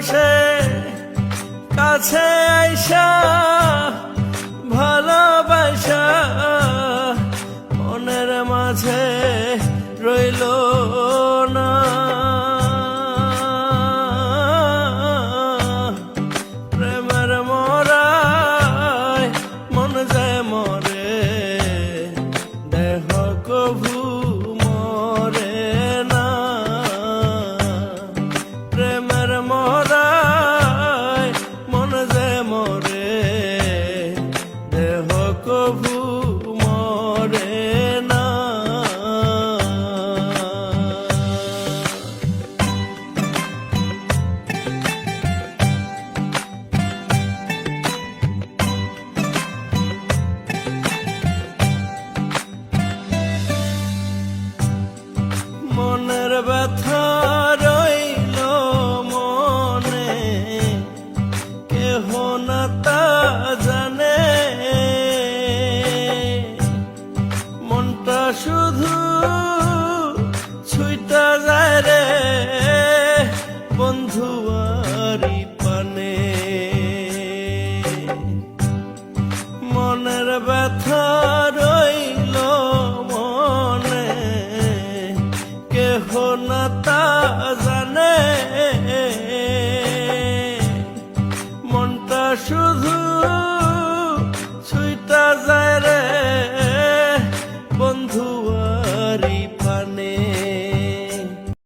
বসে কাছে আইসা ভালোবাসা মনের মাঝে রইল না। প্রেমের মরায় মন যায় মরে, দেহ কভু মরে না। প্রেমের মরায় মন যায় মরে, দেহ কভু মরে না। মনের ব্যথা রইল মনে, কেহ না তা জানে। মনটা শুধু ছুইটা যায় রে বন্ধুয়ারি পানে। মনের ব্যথা রইল মনে, কেহ না তা জানে। মনটা শুধু